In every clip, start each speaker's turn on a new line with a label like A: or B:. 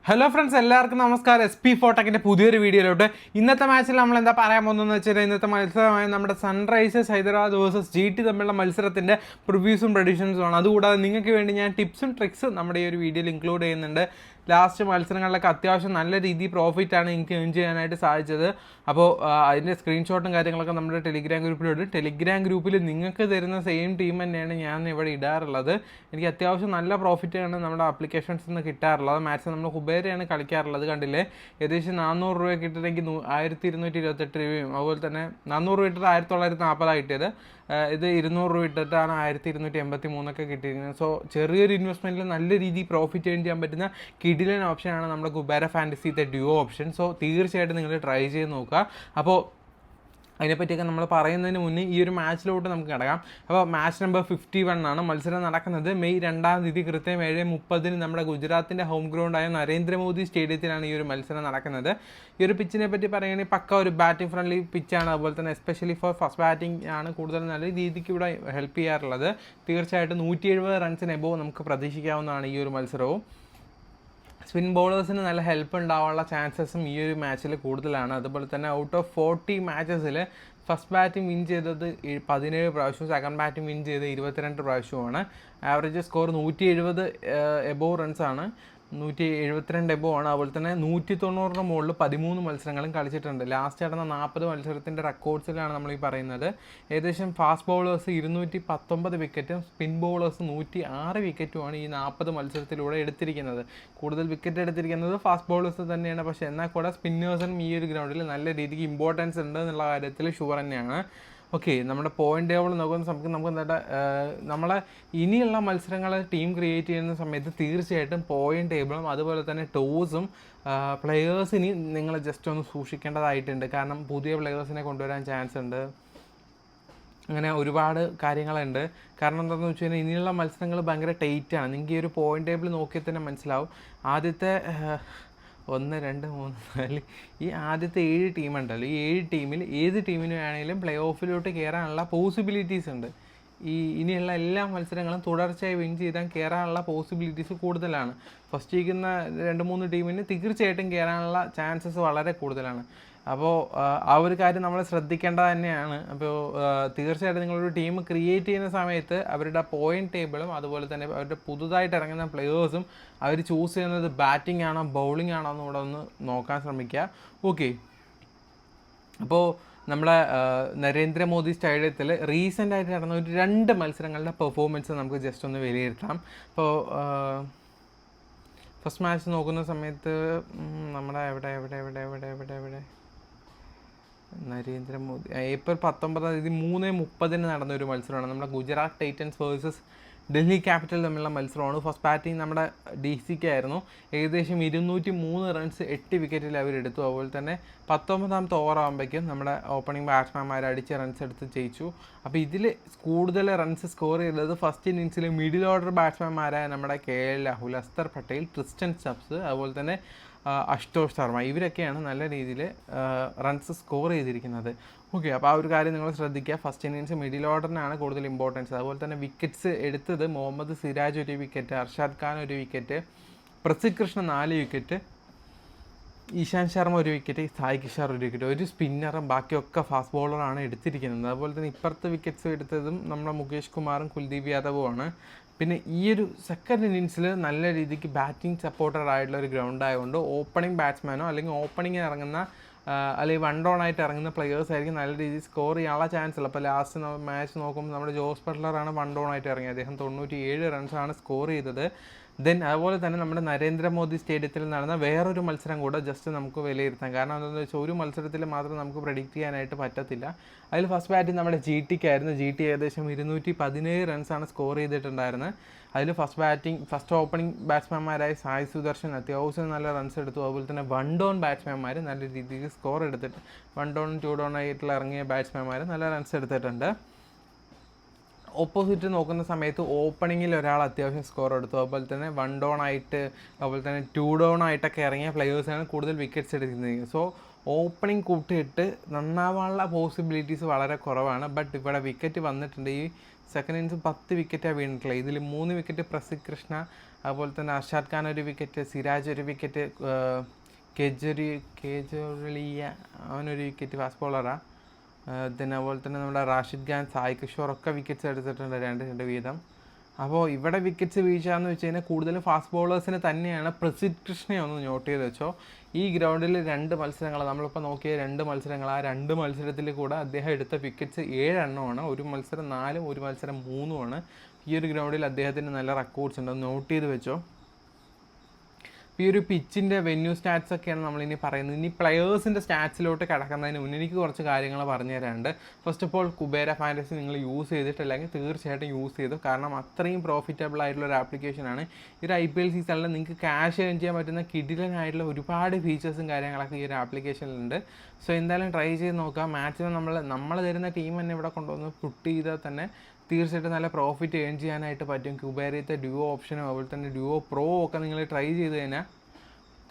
A: Hello friends, എല്ലാവർക്കും നമസ്കാരം. SP4 പുതിയൊരു വീഡിയോയിലോട്ട്. ഇന്നത്തെ മാച്ചിൽ നമ്മൾ എന്താ പറയാൻ പോകുന്നതെന്ന് വെച്ചാൽ, ഇന്നത്തെ മത്സരമായ നമ്മുടെ സൺറൈസേഴ്സ് ഹൈദരാബാദ് വേഴ്സസ് GT തമ്മിലുള്ള മത്സരത്തിൻ്റെ പ്രിവ്യൂസും പ്രഡിക്ഷൻസുമാണ്. അതുകൂടാതെ നിങ്ങൾക്ക് വേണ്ടി ഞാൻ ടിപ്സും ട്രിക്സും നമ്മുടെ ഈ ഒരു വീഡിയോയിൽ ഇൻക്ലൂഡ് ചെയ്യുന്നുണ്ട്. ലാസ്റ്റ് മത്സരങ്ങളിലൊക്കെ അത്യാവശ്യം നല്ല രീതിയിൽ പ്രോഫിറ്റാണ് എനിക്ക് ഏൺ ചെയ്യാനായിട്ട് സാധിച്ചത്. അപ്പോൾ അതിൻ്റെ സ്ക്രീൻഷോട്ടും കാര്യങ്ങളൊക്കെ നമ്മുടെ ടെലിഗ്രാം ഗ്രൂപ്പിലുണ്ട്. ടെലിഗ്രാം ഗ്രൂപ്പിൽ നിങ്ങൾക്ക് തരുന്ന സെയിം ടീം തന്നെയാണ് ഞാൻ ഇവിടെ ഇടാറുള്ളത്. എനിക്ക് അത്യാവശ്യം നല്ല പ്രോഫിറ്റാണ് നമ്മുടെ ആപ്ലിക്കേഷൻസിൽ നിന്ന് കിട്ടാറുള്ളത്. മാച്ച് നമ്മൾ കുബേരയാണ് കളിക്കാറുള്ളത്. കണ്ടില്ലേ, ഏകദേശം 400 രൂപ കിട്ടിയിട്ടെങ്കിൽ 1228 രൂപയും, അതുപോലെ തന്നെ 400 രൂപ ഇട്ടിട്ട് 1940 കിട്ടിയത്. ഇത് 200 രൂപ ഇട്ടിട്ടാണ് 1283 കിട്ടിയിരിക്കുന്നത്. സോ ചെറിയൊരു ഇൻവെസ്റ്റ്മെൻറ്റിൽ നല്ല രീതിയിൽ പ്രോഫിറ്റ് ഏൺ ചെയ്യാൻ പറ്റുന്ന കിഡിലൻ ഓപ്ഷനാണ് നമ്മുടെ കുബേര ഫാൻറ്റസിത്തെ ഡ്യുവോ ഓപ്ഷൻ. സോ തീർച്ചയായിട്ടും നിങ്ങൾ ട്രൈ ചെയ്ത് നോക്കുക. അപ്പോൾ അതിനെപ്പറ്റിയൊക്കെ നമ്മൾ പറയുന്നതിന് മുന്നേ ഈ ഒരു മാച്ചിലോട്ട് നമുക്ക് കിടക്കാം. അപ്പോൾ മാച്ച് നമ്പർ 51 ആണ്. മത്സരം നടക്കുന്നത് മെയ് 2-ാം തീയതി കൃത്യം 7:30 നമ്മുടെ ഗുജറാത്തിൻ്റെ ഹോം ഗ്രൗണ്ടായ നരേന്ദ്രമോദി സ്റ്റേഡിയത്തിലാണ് ഈ ഒരു മത്സരം നടക്കുന്നത്. ഈ ഒരു പിച്ചിനെ പറ്റി പറയുകയാണെങ്കിൽ പക്ക ഒരു ബാറ്റിംഗ് ഫ്രണ്ട്ലി പിച്ചാണ്. അതുപോലെ തന്നെ എസ്പെഷ്യലി ഫോർ ഫസ്റ്റ് ബാറ്റിംഗ് ആണ് കൂടുതൽ നല്ല രീതിക്ക് ഇവിടെ ഹെൽപ്പ് ചെയ്യാറുള്ളത്. തീർച്ചയായിട്ടും 170 റൺസിന് എബോവ് നമുക്ക് പ്രതീക്ഷിക്കാവുന്നതാണ് ഈ ഒരു മത്സരവും. സ്പിൻ ബോളേഴ്സിന് നല്ല ഹെൽപ്പ് ഉണ്ടാവാനുള്ള ചാൻസസും ഈ ഒരു മാച്ചിൽ കൂടുതലാണ്. അതുപോലെ തന്നെ ഔട്ട് ഓഫ് 40 മാച്ചസിൽ ഫസ്റ്റ് ബാറ്റിംഗ് വിൻ ചെയ്തത് 17 പ്രാവശ്യവും സെക്കൻഡ് ബാറ്റിംഗ് വിൻ ചെയ്തത് 22 പ്രാവശ്യവുമാണ്. ആവറേജ് സ്കോർ 170 എബോവ് റൺസാണ്, 172 എബോവ് ആണ്. അതുപോലെ തന്നെ 190 മുകളിൽ 13 മത്സരങ്ങളും കളിച്ചിട്ടുണ്ട്. ലാസ്റ്റ് നടന്ന 40 മത്സരത്തിൻ്റെ റെക്കോർഡ്സിലാണ് നമ്മൾ ഈ പറയുന്നത്. ഏകദേശം ഫാസ്റ്റ് ബൗളേഴ്സ് 219 വിക്കറ്റും സ്പിൻ ബൗളേഴ്സ് 106 വിക്കറ്റുമാണ് ഈ 40 മത്സരത്തിലൂടെ എടുത്തിരിക്കുന്നത്. കൂടുതൽ വിക്കറ്റ് എടുത്തിരിക്കുന്നത് ഫാസ്റ്റ് ബൗളേഴ്സ് തന്നെയാണ്. പക്ഷേ എന്നാൽ കൂടെ സ്പിന്നേഴ്സിനും ഈ ഒരു ഗ്രൗണ്ടിൽ നല്ല രീതിക്ക് ഇമ്പോർട്ടൻസ് ഉണ്ട് എന്നുള്ള കാര്യത്തിൽ ഷുവർ തന്നെയാണ്. ഓക്കെ, നമ്മുടെ പോയിന്റ് ടേബിൾ നോക്കുന്ന സമയത്ത് നമുക്ക് എന്താ നമ്മളെ ഇനിയുള്ള മത്സരങ്ങൾ ടീം ക്രിയേറ്റ് ചെയ്യുന്ന സമയത്ത് തീർച്ചയായിട്ടും പോയിന്റ് ടേബിളും അതുപോലെ തന്നെ ടോസും പ്ലെയേഴ്സിന് നിങ്ങൾ ജസ്റ്റ് ഒന്ന് സൂക്ഷിക്കേണ്ടതായിട്ടുണ്ട്. കാരണം പുതിയ പ്ലെയേഴ്സിനെ കൊണ്ടുവരാൻ ചാൻസ് ഉണ്ട്. അങ്ങനെ ഒരുപാട് കാര്യങ്ങളുണ്ട്. കാരണം എന്താണെന്ന് വെച്ച് കഴിഞ്ഞാൽ ഇനിയുള്ള മത്സരങ്ങൾ ഭയങ്കര ടൈറ്റാണ്. നിങ്ങൾക്ക് ഈ ഒരു പോയിന്റ് ടേബിൾ നോക്കിയാൽ തന്നെ മനസ്സിലാവും. ആദ്യത്തെ 1, 2, 3, 4 ഈ ആദ്യത്തെ 7 ടീമുണ്ടല്ലോ, ഈ 7 ടീമിൽ ഏത് ടീമിന് വേണമെങ്കിലും പ്ലേ ഓഫിലോട്ട് കയറാനുള്ള പോസിബിലിറ്റീസ് ഉണ്ട്. ഇനിയുള്ള എല്ലാ മത്സരങ്ങളും തുടർച്ചയായി വിൻ ചെയ്താൽ കയറാനുള്ള പോസിബിലിറ്റീസ് കൂടുതലാണ്. ഫസ്റ്റ് ഇരിക്കുന്ന 2-3 ടീമിന് തീർച്ചയായിട്ടും കയറാനുള്ള ചാൻസസ് വളരെ കൂടുതലാണ്. അപ്പോൾ ആ ഒരു കാര്യം നമ്മൾ ശ്രദ്ധിക്കേണ്ടത് തന്നെയാണ്. അപ്പോൾ തീർച്ചയായിട്ടും നിങ്ങളൊരു ടീം ക്രിയേറ്റ് ചെയ്യുന്ന സമയത്ത് അവരുടെ പോയിന്റ് ടേബിളും അതുപോലെ തന്നെ അവരുടെ പുതുതായിട്ട് ഇറങ്ങുന്ന പ്ലെയേഴ്സും അവർ ചൂസ് ചെയ്യുന്നത് ബാറ്റിംഗ് ആണോ ബൗളിംഗ് ആണോ എന്ന് കൂടെ ഒന്ന് നോക്കാൻ ശ്രമിക്കുക. ഓക്കെ, അപ്പോൾ നമ്മുടെ നരേന്ദ്രമോദി സ്റ്റേഡിയത്തിൽ റീസെൻ്റായിട്ട് നടന്ന ഒരു 2 മത്സരങ്ങളുടെ പെർഫോമൻസ് നമുക്ക് ജസ്റ്റ് ഒന്ന് വിലയിരുത്താം. അപ്പോൾ ഫസ്റ്റ് മാച്ച് നോക്കുന്ന സമയത്ത് നമ്മുടെ എവിടെ നരേന്ദ്രമോദി ഏപ്രിൽ 19-ാം തീയതി 3:30 നടന്ന ഒരു മത്സരമാണ്. നമ്മുടെ Gujarat Titans versus Delhi capital തമ്മിലുള്ള മത്സരമാണ്. ഫസ്റ്റ് ബാറ്റിംഗ് നമ്മുടെ DC ആയിരുന്നു. ഏകദേശം 203 റൺസ് 8 വിക്കറ്റിൽ അവരെടുത്തു. അതുപോലെ തന്നെ 19ാമത്തെ ഓവറാകുമ്പോഴേക്കും നമ്മുടെ ഓപ്പണിംഗ് ബാറ്റ്സ്മാൻമാർ അടിച്ച റൺസ് എടുത്ത് ജയിച്ചു. അപ്പോൾ ഇതിൽ കൂടുതൽ റൺസ് സ്കോർ ചെയ്തത് ഫസ്റ്റ് ഇന്നിങ്സിൽ മിഡിൽ ഓർഡർ ബാറ്റ്സ്മാൻമാരായ നമ്മുടെ KL രാഹുൽ, അസ്തർ പട്ടേൽ, ട്രിസ്റ്റൻ സ്റ്റബ്സ്, അതുപോലെ തന്നെ അശുതോഷ് ശർമ്മ, ഇവരൊക്കെയാണ് നല്ല രീതിയിൽ റൺസ് സ്കോർ ചെയ്തിരിക്കുന്നത്. ഓക്കെ, അപ്പോൾ ആ ഒരു കാര്യം നിങ്ങൾ ശ്രദ്ധിക്കുക. ഫസ്റ്റ് ഇന്നിങ്സ് മിഡിൽ ഓർഡറിനാണ് കൂടുതൽ ഇമ്പോർട്ടൻസ്. അതുപോലെ തന്നെ വിക്കറ്റ്സ് എടുത്തത് Mohammed Siraj 1 wicket, Arshad Khan 1 wicket, Prasidh Krishna 4 wicket, Ishant Sharma 1 wicket, Sai Kishore 1 wicket, ഒരു സ്പിന്നറും ബാക്കിയൊക്കെ ഫാസ്റ്റ് ബോളറാണ് എടുത്തിരിക്കുന്നത്. അതുപോലെ തന്നെ ഇപ്പുറത്ത് വിക്കറ്റ്സ് എടുത്തതും നമ്മുടെ മുകേഷ് കുമാറും കുൽദീപ് യാദവുമാണ്. പിന്നെ ഈ ഒരു സെക്കൻഡ് ഇന്നിങ്സിൽ നല്ല രീതിക്ക് ബാറ്റിംഗ് സപ്പോർട്ടഡ് ആയിട്ടുള്ള ഒരു ഗ്രൗണ്ട് ആയതുകൊണ്ട് ഓപ്പണിംഗ് ബാറ്റ്സ്മാനോ അല്ലെങ്കിൽ ഓപ്പണിങ്ങിന് ഇറങ്ങുന്ന അല്ലെങ്കിൽ വൺ ഡൗൺ ആയിട്ട് ഇറങ്ങുന്ന പ്ലെയേഴ്സ് ആയിരിക്കും നല്ല രീതിയിൽ സ്കോർ ചെയ്യാനുള്ള ചാൻസ് ഉള്ളത്. അപ്പോൾ ലാസ്റ്റ് മാച്ച് നോക്കുമ്പോൾ നമ്മുടെ ജോസ് ബട്ട്ലറാണ് വൺ ഡൗൺ ആയിട്ട് ഇറങ്ങിയത്. അദ്ദേഹം 97 റൺസാണ് സ്കോർ ചെയ്തത്. ദെൻ അതുപോലെ തന്നെ നമ്മുടെ നരേന്ദ്രമോദി സ്റ്റേഡിയത്തിൽ നടന്ന വേറൊരു മത്സരം കൂടെ ജസ്റ്റ് നമുക്ക് വിലയിരുത്താം. കാരണം എന്താണെന്ന് വെച്ചാൽ ഒരു മത്സരത്തിൽ മാത്രം നമുക്ക് പ്രെഡിക്റ്റ് ചെയ്യാനായിട്ട് പറ്റത്തില്ല. അതിൽ ഫസ്റ്റ് ബാറ്റിംഗ് നമ്മുടെ GT ആയിരുന്നു. GT ഏകദേശം 217 റൺസാണ് സ്കോർ ചെയ്തിട്ടുണ്ടായിരുന്നത്. അതിൽ ഫസ്റ്റ് ഓപ്പണിംഗ് ബാറ്റ്സ്മാൻമാരായ സായ് സുദർശൻ അത്യാവശ്യം നല്ല റൺസ് എടുത്തു. അതുപോലെ തന്നെ വൺ ഡൗൺ ബാറ്റ്സ്മാൻമാർ നല്ല രീതിയിൽ സ്കോർ എടുത്തിട്ട് 1 ഡൗൺ 2 ഡൗൺ ആയിട്ടുള്ള ഇറങ്ങിയ ബാറ്റ്സ്മാൻമാർ നല്ല റൺസ് എടുത്തിട്ടുണ്ട്. ഓപ്പോസിറ്റ് നോക്കുന്ന സമയത്ത് ഓപ്പണിങ്ങിൽ ഒരാൾ അത്യാവശ്യം സ്കോർ എടുത്തു. അതുപോലെ തന്നെ 1 ഡൗൺ ആയിട്ട് അതുപോലെ തന്നെ 2 ഡൗൺ ആയിട്ടൊക്കെ ഇറങ്ങിയ പ്ലെയേഴ്സാണ് കൂടുതൽ വിക്കറ്റ്സ് എടുക്കുന്നത്. സോ ഓപ്പണിംഗ് കൂട്ടിയിട്ട് നന്നാവാനുള്ള പോസിബിലിറ്റീസ് വളരെ കുറവാണ്. ബട്ട് ഇവിടെ വിക്കറ്റ് വന്നിട്ടുണ്ട്. ഈ സെക്കൻഡ് ഇന്നിങ്സ് 10 വിക്കറ്റാണ് വീണിട്ടുള്ളത്. ഇതിൽ 3 വിക്കറ്റ് പ്രസിദ്ധ് കൃഷ്ണ, അതുപോലെ തന്നെ അർഷാദ് ഖാൻ ഒരു വിക്കറ്റ്, സിരാജ് ഒരു വിക്കറ്റ്, കേജോറിയ അവനൊരു വിക്കറ്റ്, ഫാസ്റ്റ് ബോളറാണ്. പിന്നെ അതുപോലെ തന്നെ നമ്മുടെ റാഷിദ് ഖാൻ, സായ് കിഷോർ ഒക്കെ വിക്കറ്റ്സ് എടുത്തിട്ടുണ്ട് 2 വീതം. അപ്പോൾ ഇവിടെ വിക്കറ്റ്സ് വീഴ്ചയെന്ന് വെച്ച് കഴിഞ്ഞാൽ കൂടുതലും ഫാസ്റ്റ് ബോളേഴ്സിന് തന്നെയാണ്. പ്രസിദ്ധ് കൃഷ്ണയെ ഒന്ന് നോട്ട് ചെയ്ത് വെച്ചോ. ഈ ഗ്രൗണ്ടിൽ 2 മത്സരങ്ങൾ നമ്മളിപ്പോൾ നോക്കിയ 2 മത്സരങ്ങൾ, ആ 2 മത്സരത്തിൽ കൂടെ അദ്ദേഹം എടുത്ത വിക്കറ്റ്സ് 7 എണ്ണമാണ്. ഒരു മത്സരം 4ഉം ഒരു മത്സരം 3ഉമാണ്. ഈ ഒരു ഗ്രൗണ്ടിൽ അദ്ദേഹത്തിന് നല്ല റെക്കോർഡ്സ് ഉണ്ട്, നോട്ട് ചെയ്ത് വെച്ചോ. ഈ ഒരു പിച്ചിൻ്റെ വെന്യൂ സ്റ്റാറ്റ്സ് ഒക്കെയാണ് നമ്മളിനി പറയുന്നത്. ഇനി പ്ലെയേഴ്സിൻ്റെ സ്റ്റാറ്റ്സിലോട്ട് കിടക്കുന്നതിന് മുന്നേ എനിക്ക് കുറച്ച് കാര്യങ്ങൾ പറഞ്ഞു തരാനുണ്ട്. First of all, Kubera fantasy നിങ്ങൾ യൂസ് ചെയ്തിട്ടില്ലെങ്കിൽ തീർച്ചയായിട്ടും യൂസ് ചെയ്തു. കാരണം അത്രയും പ്രോഫിറ്റബിൾ ആയിട്ടുള്ള ഒരു ആപ്ലിക്കേഷനാണ്. ഈ ഒരു IPL സീസണിൽ നിങ്ങൾക്ക് ക്യാഷ് ഏൺ ചെയ്യാൻ പറ്റുന്ന കിടിലനായിട്ടുള്ള ഒരുപാട് ഫീച്ചേഴ്സും കാര്യങ്ങളൊക്കെ ഈ ഒരു ആപ്ലിക്കേഷനിലുണ്ട്. സോ എന്തായാലും ട്രൈ ചെയ്ത് നോക്കാം. മാക്സിമം നമ്മൾ തരുന്ന ടീം തന്നെ ഇവിടെ കൊണ്ടുവന്ന് പുട്ട് ചെയ്താൽ തന്നെ തീർച്ചയായിട്ടും നല്ല പ്രോഫിറ്റ് ഏൺ ചെയ്യാനായിട്ട് പറ്റും. കുബേരത്തെ ഡ്യുവോ ഓപ്ഷനും അതുപോലെ തന്നെ ഡ്യുവോ പ്രോ ഒക്കെ നിങ്ങൾ ട്രൈ ചെയ്ത് കഴിഞ്ഞാൽ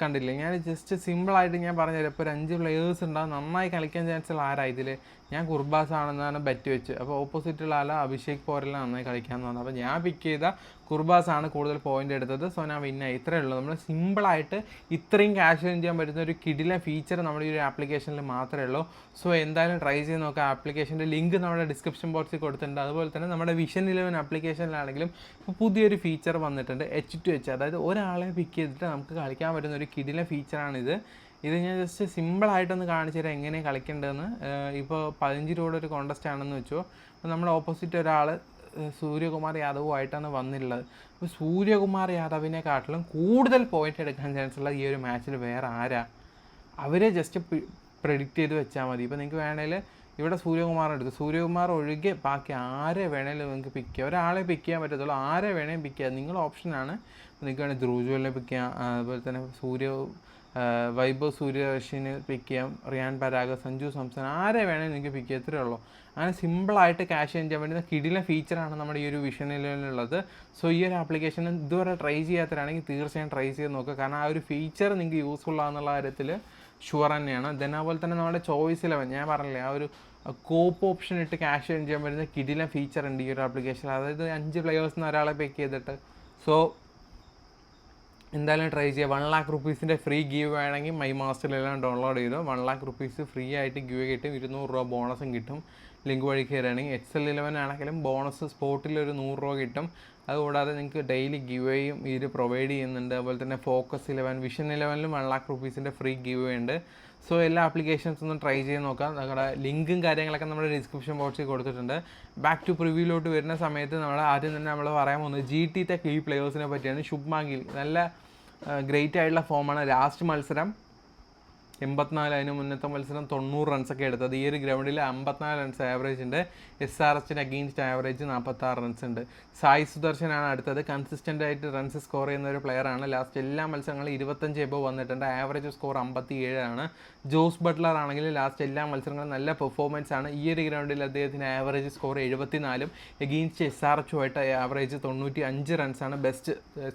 A: കണ്ടില്ലേ, ഞാൻ ജസ്റ്റ് സിമ്പിളായിട്ട് ഞാൻ പറഞ്ഞുതരാം. ഇപ്പോൾ ഒരു 5 പ്ലെയേഴ്സ് ഉണ്ടാകും, നന്നായി കളിക്കാൻ ചാൻസുള്ള ആരാ ഇതിൽ? ഞാൻ കുർബാസ് ആണെന്നാണ് ബെറ്റ് വെച്ച്. അപ്പോൾ ഓപ്പോസിറ്റുള്ള ആൾ അഭിഷേക് പോരെല്ലാം നന്നായി കളിക്കാമെന്ന് പറഞ്ഞു. അപ്പോൾ ഞാൻ പിക്ക് ചെയ്ത കുർബാസ് ആണ് കൂടുതൽ പോയിന്റ് എടുത്തത്. സോ ഞാൻ വിന്നായി. ഇത്രയേ ഉള്ളൂ. നമ്മൾ സിമ്പിളായിട്ട് ഇത്രയും ക്യാഷ് ഏൺ ചെയ്യാൻ പറ്റുന്ന ഒരു കിടില ഫീച്ചർ നമ്മുടെ ഈ ഒരു ആപ്ലിക്കേഷനിൽ മാത്രമേ ഉള്ളൂ. സോ എന്തായാലും ട്രൈ ചെയ്ത് നോക്കാം. ആപ്ലിക്കേഷൻ്റെ ലിങ്ക് നമ്മുടെ ഡിസ്ക്രിപ്ഷൻ ബോക്സിൽ കൊടുത്തിട്ടുണ്ട്. അതുപോലെ തന്നെ നമ്മുടെ വിഷൻ 11 ആപ്ലിക്കേഷനിലാണെങ്കിലും ഇപ്പോൾ പുതിയൊരു ഫീച്ചർ വന്നിട്ടുണ്ട്, H2H. അതായത് ഒരാളെ പിക്ക് ചെയ്തിട്ട് നമുക്ക് കളിക്കാൻ പറ്റുന്ന ഒരു കിടില ഫീച്ചറാണിത്. ഇത് ഞാൻ ജസ്റ്റ് സിമ്പിളായിട്ടൊന്ന് കാണിച്ചു തരാം എങ്ങനെ കളിക്കേണ്ടതെന്ന്. ഇപ്പോൾ 15 രൂപയുടെ ഒരു കോൺടെസ്റ്റ് ആണെന്ന് വെച്ചോ. അപ്പോൾ നമ്മുടെ ഓപ്പോസിറ്റ് ഒരാൾ സൂര്യകുമാർ യാദവുമായിട്ടാണ് വന്നിട്ടുള്ളത്. അപ്പോൾ സൂര്യകുമാർ യാദവിനെക്കാട്ടിലും കൂടുതൽ പോയിന്റ് എടുക്കാൻ ചാൻസുള്ള ഈ ഒരു മാച്ചിൽ വേറെ ആരാ? അവരെ ജസ്റ്റ് പ്രെഡിക്റ്റ് ചെയ്ത് വെച്ചാൽ മതി. ഇപ്പോൾ നിങ്ങൾക്ക് വേണമെങ്കിൽ ഇവിടെ സൂര്യകുമാർ എടുത്തു, സൂര്യകുമാർ ഒഴികെ ബാക്കി ആരെ വേണമെങ്കിലും നിങ്ങൾക്ക് പിക്ക് ചെയ്യാം. ഒരാളെ പിക്ക് ചെയ്യാൻ പറ്റത്തുള്ളൂ, ആരെ വേണമെങ്കിൽ പിക്ക് ചെയ്യാം. നിങ്ങളുടെ ഓപ്ഷനാണ്. നിങ്ങൾക്ക് വേണമെങ്കിൽ ധ്രുവ് പിക്ക് ചെയ്യാം, അതുപോലെ തന്നെ വൈഭവ് സൂര്യവംശിനെ പിക്ക് ചെയ്യാം, റിയാൻ പരാഗ്, സഞ്ജു സാംസൺ, ആരെ വേണമെങ്കിൽ നിങ്ങൾക്ക് പിക്ക് ചെയ്യാം. ഇത്രയേ ഉള്ളൂ. അങ്ങനെ സിമ്പിളായിട്ട് ക്യാഷ് ഏൺ ചെയ്യാൻ വേണ്ടുന്ന കിടില ഫീച്ചറാണ് നമ്മുടെ ഈ ഒരു വിഷൻ 11 സോ ഈ ഒരു ആപ്ലിക്കേഷൻ ഇതുവരെ ട്രൈ ചെയ്യാത്തവരാണെങ്കിൽ തീർച്ചയായും ട്രൈ ചെയ്ത് നോക്കുക. കാരണം ആ ഒരു ഫീച്ചർ നിങ്ങൾക്ക് യൂസ്ഫുൾ ആണെന്നുള്ള കാര്യത്തിൽ ഷുവർ തന്നെയാണ്. ദെൻ അതുപോലെ തന്നെ നമ്മുടെ ചോയ്സ് 11 ഞാൻ പറഞ്ഞില്ലേ, ആ ഒരു കോപ്പ് ഓപ്ഷൻ ഇട്ട് ക്യാഷ് ഏൺ ചെയ്യാൻ പറ്റുന്ന കിടില ഫീച്ചർ ഉണ്ട് ഈ ഒരു ആപ്ലിക്കേഷൻ. അതായത് 5 പ്ലെയേഴ്സിന് ഒരാളെ പിക്ക് ചെയ്തിട്ട്. സോ എന്തായാലും ട്രൈ ചെയ്യുക. 1 lakh rupees ഫ്രീ ഗീവ് വേണമെങ്കിൽ മൈ മാസ്റ്ററിലെല്ലാം ഡൗൺലോഡ് ചെയ്തോ. 1 lakh rupees ഫ്രീ ആയിട്ട് ഗീവ് കിട്ടും, 200 രൂപ ബോണസും കിട്ടും. ലിങ്ക് വഴി കയറുകയാണെങ്കിൽ XL11 ആണെങ്കിലും ബോണസ് സ്പോട്ടിൽ ഒരു 100 രൂപ കിട്ടും. അതുകൂടാതെ നിങ്ങൾക്ക് ഡെയിലി ഗീവേയും ഇത് പ്രൊവൈഡ് ചെയ്യുന്നുണ്ട്. അതുപോലെ തന്നെ Focus 11, വിഷൻ 11ലും 1 lakh rupees ഫ്രീ ഗീവ് ഉണ്ട്. സോ എല്ലാ ആപ്ലിക്കേഷൻസ് ഒന്നും ട്രൈ ചെയ്ത് നോക്കാം. നമ്മുടെ ലിങ്കും കാര്യങ്ങളൊക്കെ നമ്മുടെ ഡിസ്ക്രിപ്ഷൻ ബോക്സിൽ കൊടുത്തിട്ടുണ്ട്. ബാക്ക് ടു പ്രിവ്യൂലോട്ട് വരുന്ന സമയത്ത് നമ്മൾ ആദ്യം തന്നെ നമ്മൾ പറയാൻ പോകുന്നത് GT Tech ഈ പ്ലെയേഴ്സിനെ പറ്റിയാണ്. ശുഭ്മാൻ ഗിൽ നല്ല ഗ്രേറ്റ് ആയിട്ടുള്ള ഫോമാണ്. ലാസ്റ്റ് മത്സരം 84, അതിന് മുന്നത്തെ മത്സരം 90 റൺസൊക്കെ എടുത്തത്. ഈ ഒരു ഗ്രൗണ്ടിൽ 54 റൺസ് ആവറേജ് ഉണ്ട്. SRHന് അഗെയിൻസ്റ്റ് ആവറേജ് 46 റൺസ് ഉണ്ട്. സായി സുദർശനാണ് അടുത്തത്. കൺസിസ്റ്റൻ്റ് ആയിട്ട് റൺസ് സ്കോർ ചെയ്യുന്ന ഒരു പ്ലെയറാണ്. ലാസ്റ്റ് എല്ലാ മത്സരങ്ങളും 25 എബോ വന്നിട്ടുണ്ട്. ആവറേജ് സ്കോർ 57 ആണ്. ജോസ് ബട്ട്ലർ ആണെങ്കിൽ ലാസ്റ്റ് എല്ലാ മത്സരങ്ങളും നല്ല പെർഫോമൻസ് ആണ്. ഈ ഒരു ഗ്രൗണ്ടിൽ അദ്ദേഹത്തിന് ആവറേജ് സ്കോർ 74, എഗെയിൻസ്റ്റ് SRHുമായിട്ട് ആവറേജ് 95 റൺസാണ്.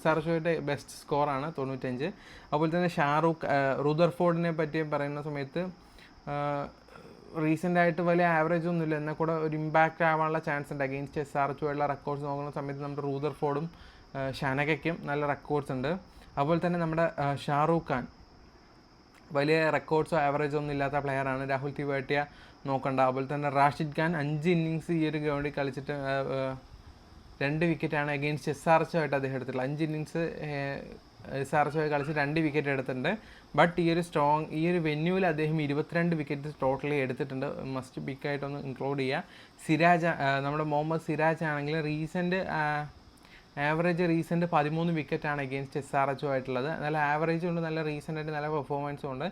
A: SRHുമായിട്ട് ബെസ്റ്റ് സ്കോറാണ് 95. അതുപോലെ തന്നെ ഷാറൂഖ്, റുദർഫോർഡിനെ പറ്റി പറയുന്ന സമയത്ത് റീസെൻ്റായിട്ട് വലിയ ആവറേജ് ഒന്നുമില്ല, എന്നാൽ കൂടെ ഒരു ഇമ്പാക്റ്റ് ആവാനുള്ള ചാൻസ് ഉണ്ട്. അഗെയിൻസ്റ്റ് SRHുമായിട്ടുള്ള റെക്കോർഡ്സ് നോക്കുന്ന സമയത്ത് നമ്മുടെ റുദർഫോർഡും ഷനകയ്ക്കും നല്ല റെക്കോർഡ്സ് ഉണ്ട്. അതുപോലെ തന്നെ നമ്മുടെ ഷാറൂഖ് ഖാൻ വലിയ റെക്കോർഡ്സോ ആവറേജോ ഒന്നും ഇല്ലാത്ത പ്ലെയറാണ്. രാഹുൽ തിവാട്ടിയ നോക്കണ്ട. അതുപോലെ തന്നെ റാഷിദ് ഖാൻ 5 ഇന്നിങ്സ് ഈ ഒരു ഗ്രൗണ്ടിൽ കളിച്ചിട്ട് 2 വിക്കറ്റാണ് അഗെയിൻസ്റ്റ് SRHുമായിട്ട് അദ്ദേഹം എടുത്തിട്ടുള്ളത്. 5 ഇന്നിങ്സ് SRHുമായി കളിച്ച് 2 വിക്കറ്റ് എടുത്തിട്ടുണ്ട്. ബട്ട് ഈ ഒരു വെന്യൂവിൽ അദ്ദേഹം 22 വിക്കറ്റ് ടോട്ടലി എടുത്തിട്ടുണ്ട്. മസ്റ്റ് പിക്കായിട്ടൊന്ന് ഇൻക്ലൂഡ് ചെയ്യുക. നമ്മുടെ മുഹമ്മദ് സിരാജ് ആണെങ്കിൽ ആവറേജ് 13 വിക്കറ്റാണ് അഗെയിൻസ്റ്റ് SRHുമായിട്ടുള്ളത്. നല്ല ആവറേജും ഉണ്ട്, നല്ല റീസെൻ്റായിട്ട് നല്ല പെർഫോമൻസും ഉണ്ട്.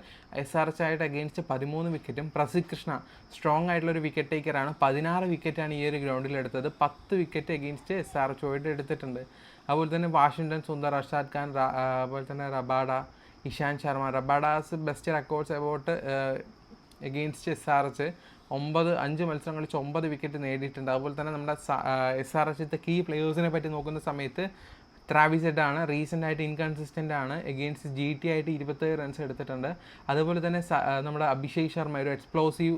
A: SRHുമായിട്ട് അഗെയിൻസ്റ്റ് 13 വിക്കറ്റും. പ്രസിദ്ധ് കൃഷ്ണ സ്ട്രോങ് ആയിട്ടുള്ളൊരു വിക്കറ്റ് ടേക്കറാണ്. 16 വിക്കറ്റാണ് ഈ ഒരു ഗ്രൗണ്ടിൽ എടുത്തത്. 10 വിക്കറ്റ് അഗെയിൻസ്റ്റ് SRHുമായിട്ട് എടുത്തിട്ടുണ്ട്. അതുപോലെ തന്നെ വാഷിങ്ടൺ സുന്ദർ, അർഷാദ് ഖാൻ, അതുപോലെ തന്നെ Rabada, Ishant Sharma. Rabada's best records about against SRH 5 മത്സരം കളിച്ച് 9 വിക്കറ്റ് നേടിയിട്ടുണ്ട്. അതുപോലെ തന്നെ നമ്മുടെ SRHത്തെ കീ പ്ലെയേഴ്സിനെ പറ്റി നോക്കുന്ന സമയത്ത് ട്രാവിസ് ഹെഡ് ആണ്. റീസെൻ്റായിട്ട് ഇൻകൺസിസ്റ്റൻ്റ് ആണ്. എഗെയിൻസ്റ്റ് GT ആയിട്ട് 27 റൺസ് എടുത്തിട്ടുണ്ട്. അതുപോലെ തന്നെ നമ്മുടെ അഭിഷേക് ശർമ്മ ഒരു എക്സ്പ്ലോസീവ്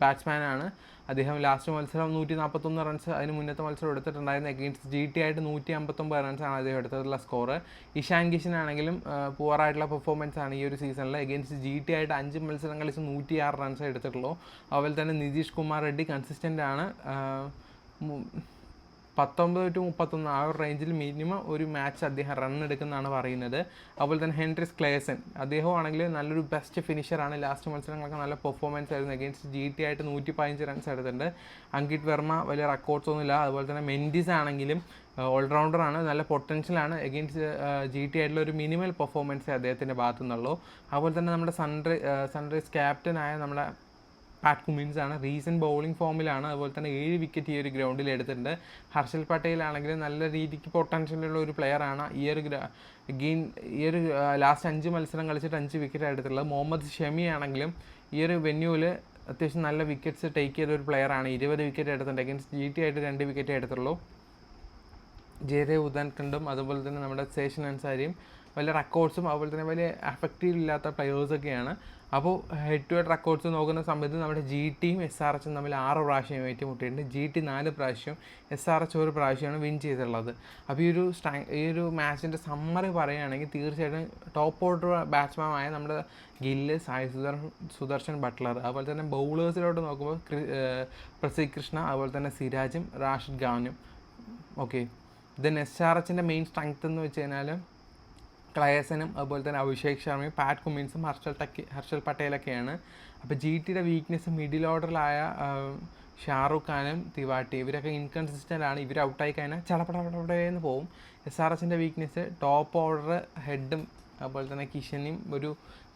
A: ബാറ്റ്സ്മാനാണ്. അദ്ദേഹം ലാസ്റ്റ് മത്സരം 141 റൺസ്, അതിന് മുന്നത്തെ മത്സരം എടുത്തിട്ടുണ്ടായിരുന്നു. അഗെയിൻസ്റ്റ് GT ആയിട്ട് 159 റൺസാണ് അദ്ദേഹം എടുത്തിട്ടുള്ള സ്കോർ. ഇഷാൻ കിഷനാണെങ്കിലും പുവറായിട്ടുള്ള പെർഫോമൻസ് ആണ് ഈ ഒരു സീസണിൽ. അഗെയിൻസ്റ്റ് GT ആയിട്ട് 5 മത്സരം കളിച്ച് 106 റൺസ് എടുത്തിട്ടുള്ളൂ. അതുപോലെ തന്നെ നിതീഷ് കുമാർ റെഡ്ഡി കൺസിസ്റ്റൻ്റ് ആണ്, 19 to 31 ആ ഒരു റേഞ്ചിൽ മിനിമം ഒരു മാച്ച് അദ്ദേഹം റൺ എടുക്കുന്നതാണ് പറയുന്നത്. അതുപോലെ തന്നെ ഹെൻറിസ് ക്ലേസൻ, അദ്ദേഹമാണെങ്കിൽ നല്ലൊരു ബെസ്റ്റ് ഫിനിഷറാണ്. ലാസ്റ്റ് മത്സരങ്ങളൊക്കെ നല്ല പെർഫോമൻസ് ആയിരുന്നു. അഗെയിൻസ്റ്റ് GT ആയിട്ട് 115 റൺസ് എടുത്തിട്ടുണ്ട്. അങ്കിത് വർമ്മ വലിയ റെക്കോർഡ്സ് ഒന്നുമില്ല. അതുപോലെ തന്നെ മെൻഡിസ് ആണെങ്കിലും ഓൾറൗണ്ടറാണ്, നല്ല പൊട്ടൻഷ്യലാണ്. അഗെയിൻസ്റ്റ് GT ആയിട്ടുള്ള ഒരു മിനിമൽ പെർഫോമൻസേ അദ്ദേഹത്തിൻ്റെ ഭാഗത്തു നിന്നുള്ളൂ. അതുപോലെ തന്നെ നമ്മുടെ സൺറൈസ് ക്യാപ്റ്റനായ നമ്മുടെ പാറ്റ് കുമിൻസ് ആണ്, റീസെൻറ്റ് ബൗളിംഗ് ഫോമിലാണ്. അതുപോലെ തന്നെ 7 വിക്കറ്റ് ഈ ഒരു ഗ്രൗണ്ടിൽ എടുത്തിട്ടുണ്ട്. ഹർഷൽ പട്ടേൽ ആണെങ്കിൽ നല്ല രീതിക്ക് പൊട്ടൻഷ്യലുള്ള ഒരു പ്ലെയറാണ്. ഈ ഒരു ലാസ്റ്റ് 5 മത്സരം കളിച്ചിട്ട് 5 വിക്കറ്റ് എടുത്തിട്ടുള്ളത്. മുഹമ്മദ് ഷമി ആണെങ്കിലും ഈ ഒരു വെന്യൂവിൽ അത്യാവശ്യം നല്ല വിക്കറ്റ്സ് ടേക്ക് ചെയ്ത ഒരു പ്ലെയറാണ്. 20 വിക്കറ്റ് എടുത്തിട്ടുണ്ട്. അഗെയിൻസ്റ്റ് GT ആയിട്ട് 2 വിക്കറ്റ് എടുത്തുള്ളൂ. ജയദേവ് ഉദാൻകണ്ടും അതുപോലെ തന്നെ നമ്മുടെ സേഷൻ അൻസാരിയും വലിയ റെക്കോർഡ്സും അതുപോലെ തന്നെ വലിയ എഫക്റ്റീവ് ഇല്ലാത്ത പ്ലെയേഴ്സൊക്കെയാണ്. അപ്പോൾ ഹെഡ് ടു ഹെഡ് റെക്കോർഡ്സ് നോക്കുന്ന സമയത്ത് നമ്മുടെ GT യും SRH തമ്മിൽ 6 പ്രാവശ്യം ഏറ്റുമുട്ടിയിട്ടുണ്ട്. GT 4 പ്രാവശ്യം, SRH 1 പ്രാവശ്യമാണ് വിൻ ചെയ്തിട്ടുള്ളത്. അപ്പോൾ ഈ ഒരു മാച്ചിൻ്റെ സമ്മറി പറയുകയാണെങ്കിൽ തീർച്ചയായിട്ടും ടോപ്പ് ഓർഡർ ബാറ്റ്സ്മാനായ നമ്മുടെ ഗില്ല്, സായി സുദർശൻ ബട്ട്ലർ, അതുപോലെ തന്നെ ബൗളേഴ്സിലോട്ട് നോക്കുമ്പോൾ പ്രസീദ് കൃഷ്ണ, അതുപോലെ തന്നെ സിരാജും റാഷിദ് ഖാനും. ഓക്കെ, ദെൻ SRHൻ്റെ മെയിൻ സ്ട്രെങ്ത് എന്ന് വെച്ച് കഴിഞ്ഞാൽ ക്ലയസനും അതുപോലെ തന്നെ അഭിഷേക് ശർമ്മയും പാറ്റ് കുമിൻസും ഹർഷൽ പട്ടേലൊക്കെയാണ്. അപ്പോൾ GTയുടെ വീക്ക്നെസ് മിഡിൽ ഓർഡറിലായ ഷാറുഖ് ഖാനും തിവാട്ടി, ഇവരൊക്കെ ഇൻകൺസിസ്റ്റൻ്റ് ആണ്. ഇവർ ഔട്ടായി കഴിഞ്ഞാൽ ചടപടപടയെന്ന് പോകും. SRHൻ്റെ വീക്ക്നെസ് ടോപ്പ് ഓർഡർ ഹെഡും അതുപോലെ തന്നെ കിഷനും ഒരു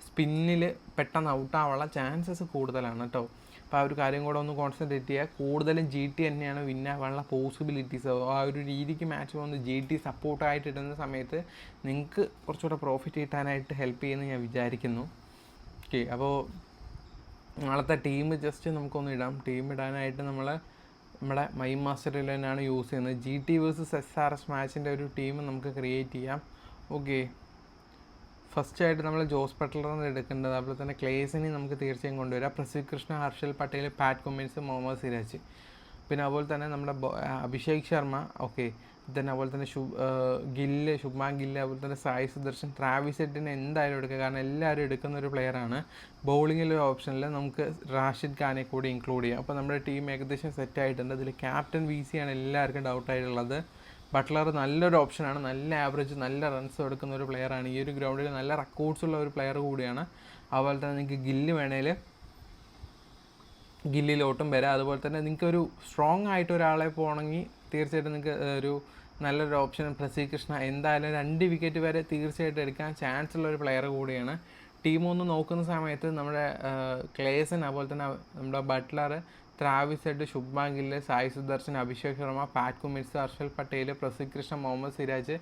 A: സ്പിന്നിൽ പെട്ടെന്ന് ഔട്ടാവാനുള്ള ചാൻസസ് കൂടുതലാണ് കേട്ടോ. അപ്പോൾ ആ ഒരു കാര്യം കൂടെ ഒന്ന് കോൺസെൻട്രേറ്റ് ചെയ്യുക. കൂടുതലും GT തന്നെയാണ് വിന്നാവാനുള്ള പോസിബിലിറ്റീസ്. ആ ഒരു രീതിക്ക് മാച്ച് പോകുന്ന GT സപ്പോർട്ടായിട്ട് ഇടുന്ന സമയത്ത് നിങ്ങൾക്ക് കുറച്ചുകൂടെ പ്രോഫിറ്റ് കിട്ടാനായിട്ട് ഹെൽപ്പ് ചെയ്യുമെന്ന് ഞാൻ വിചാരിക്കുന്നു. ഓക്കെ, അപ്പോൾ നാളത്തെ ടീം ജസ്റ്റ് നമുക്കൊന്ന് ഇടാം. ടീം ഇടാനായിട്ട് നമ്മുടെ മൈ മാസ്റ്ററിൽ തന്നെയാണ് യൂസ് ചെയ്യുന്നത്. GT വേഴ്സസ് SRH മാച്ചിൻ്റെ ഒരു ടീം നമുക്ക് ക്രിയേറ്റ് ചെയ്യാം. ഓക്കെ, ഫസ്റ്റായിട്ട് നമ്മൾ ജോസ് ബട്ട്ലറാണ് എടുക്കേണ്ടത്. അതുപോലെ തന്നെ ക്ലേസിനെ നമുക്ക് തീർച്ചയായും കൊണ്ടുവരാം. പ്രസീദ് കൃഷ്ണ, ഹർഷൽ പട്ടേൽ, പാറ്റ് കുമിൻസ്, മുഹമ്മദ് സിരാജ്, പിന്നെ അതുപോലെ തന്നെ നമ്മുടെ അഭിഷേക് ശർമ്മ. ഓക്കെ, തന്നെ അതുപോലെ തന്നെ ശുഭ്മാൻ ഗില്ല്, അതുപോലെ തന്നെ സായി സുദർശൻ, ട്രാവിസ് ഹെഡിനെ എന്തായാലും എടുക്കുക, കാരണം എല്ലാവരും എടുക്കുന്ന ഒരു പ്ലെയറാണ്. ബൗളിങ്ങിലൊരു ഓപ്ഷനിൽ നമുക്ക് റാഷിദ് ഖാനെ കൂടി ഇൻക്ലൂഡ് ചെയ്യാം. അപ്പോൾ നമ്മുടെ ടീം ഏകദേശം സെറ്റായിട്ടുണ്ട്. അതിൽ ക്യാപ്റ്റൻ VC ആണ് എല്ലാവർക്കും ഡൗട്ടായിട്ടുള്ളത്. ബട്ട്ലർ നല്ലൊരു ഓപ്ഷനാണ്, നല്ല ആവറേജ്, നല്ല റൺസ് എടുക്കുന്ന ഒരു പ്ലെയറാണ്. ഈ ഒരു ഗ്രൗണ്ടിൽ നല്ല റെക്കോർഡ്സ് ഉള്ള ഒരു പ്ലെയർ കൂടിയാണ്. അതുപോലെ തന്നെ നിങ്ങൾക്ക് ഗില്ല് വേണേൽ ഗില്ലിലോട്ടും വരാം. അതുപോലെ തന്നെ നിങ്ങൾക്കൊരു സ്ട്രോങ് ആയിട്ട് ഒരാളെ പോകണമെങ്കിൽ തീർച്ചയായിട്ടും നിങ്ങൾക്ക് ഒരു നല്ലൊരു ഓപ്ഷൻ പ്രസീദ് കൃഷ്ണ എന്തായാലും 2 വിക്കറ്റ് വരെ തീർച്ചയായിട്ടും എടുക്കാൻ ചാൻസ് ഉള്ള ഒരു പ്ലെയർ കൂടിയാണ്. ടീം ഒന്ന് നോക്കുന്ന സമയത്ത് നമ്മുടെ ക്ലേസൻ, അതുപോലെ തന്നെ നമ്മുടെ Buttler, Travis Head, Shubman Gill, Sai Sudharsan, Abhishek Sharma, Pat Cummins, Harshal Patel, Prasidh Krishna, Mohammed Siraj,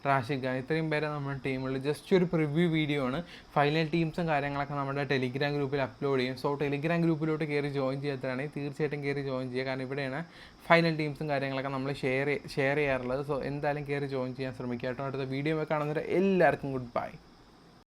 A: Rashid Khan, ഇത്രയും പേരെ നമ്മുടെ ടീമുള്ളൂ. ജസ്റ്റ് ഒരു പ്രിവ്യൂ വീഡിയോ ആണ്. ഫൈനൽ ടീംസും കാര്യങ്ങളൊക്കെ നമ്മുടെ ടെലിഗ്രാം ഗ്രൂപ്പിൽ അപ്ലോഡ് ചെയ്യും. സോ ടെലിഗ്രാം ഗ്രൂപ്പിലോട്ട് കയറി ജോയിൻ ചെയ്യാത്തതാണെങ്കിൽ തീർച്ചയായിട്ടും കയറി ജോയിൻ ചെയ്യുക. കാരണം ഇവിടെയാണ് ഫൈനൽ ടീംസും കാര്യങ്ങളൊക്കെ നമ്മൾ ഷെയർ ചെയ്യാറുള്ളത്. സോ എന്തായാലും കയറി ജോയിൻ ചെയ്യാൻ ശ്രമിക്കുക കേട്ടോ. അടുത്ത വീഡിയോ കാണുന്നവരെ എല്ലാവർക്കും ഗുഡ് ബൈ.